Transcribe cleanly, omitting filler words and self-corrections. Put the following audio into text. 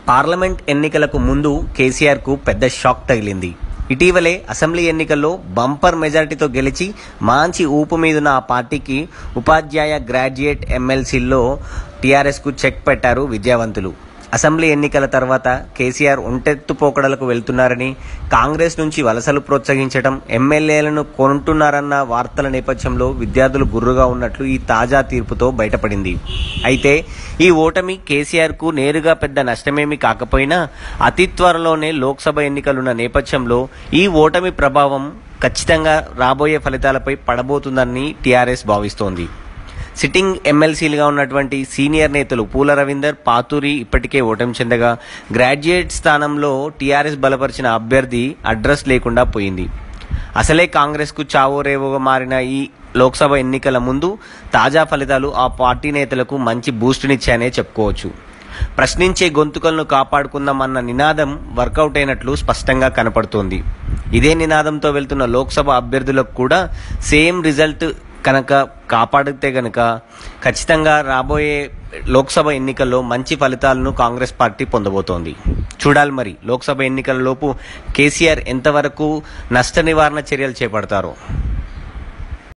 Parliament ఎన్నికలకు ముందు కేసీఆర్కు పెద్ద షాక్ తగిలింది. ఇటీవలే అసెంబ్లీ ఎన్నికల్లో బంపర్ మెజారిటీతో గెలిచి మంచి ఊపు మీదున్న ఆ పార్టీకి ఉపాధ్యాయ గ్రాడ్యుయేట్ ఎమ్మెల్సీల్లో టీఆర్ఎస్కు చెక్ పెట్టారు విద్యావంతులు. అసెంబ్లీ ఎన్నికల తర్వాత కేసీఆర్ ఒంటెత్తుపోకడలకు వెళ్తున్నారని, కాంగ్రెస్ నుంచి వలసలు ప్రోత్సహించడం, ఎమ్మెల్యేలను కొంటున్నారన్న వార్తల నేపథ్యంలో విద్యార్థులు గుర్రుగా ఉన్నట్లు ఈ తాజా తీర్పుతో బయటపడింది. అయితే ఈ ఓటమి కేసీఆర్కు నేరుగా పెద్ద నష్టమేమీ కాకపోయినా అతి త్వరలోనే లోక్సభ ఎన్నికలున్న నేపథ్యంలో ఈ ఓటమి ప్రభావం ఖచ్చితంగా రాబోయే ఫలితాలపై పడబోతుందని టీఆర్ఎస్ భావిస్తోంది. సిట్టింగ్ ఎమ్మెల్సీలుగా ఉన్నటువంటి సీనియర్ నేతలు పూల రవీందర్, పాతూరి ఇప్పటికే ఓటమి చెందగా, గ్రాడ్యుయేట్ స్థానంలో టీఆర్ఎస్ బలపరిచిన అభ్యర్థి అడ్రస్ లేకుండా పోయింది. అసలే కాంగ్రెస్కు చావో రేవోగా మారిన ఈ లోక్సభ ఎన్నికల ముందు తాజా ఫలితాలు ఆ పార్టీ నేతలకు మంచి బూస్టునిచ్చాయనే చెప్పుకోవచ్చు. ప్రశ్నించే గొంతుకలను కాపాడుకుందామన్న నినాదం వర్కౌట్ అయినట్లు స్పష్టంగా కనపడుతోంది. ఇదే నినాదంతో వెళ్తున్న లోక్సభ అభ్యర్థులకు కూడా సేమ్ రిజల్ట్ కనుక కాపాడితే గనక ఖచ్చితంగా రాబోయే లోక్సభ ఎన్నికల్లో మంచి ఫలితాలను కాంగ్రెస్ పార్టీ పొందబోతోంది. చూడాలి మరి లోక్సభ ఎన్నికల లోపు కేసీఆర్ ఎంతవరకు నష్ట నివారణ చర్యలు చేపడతారో.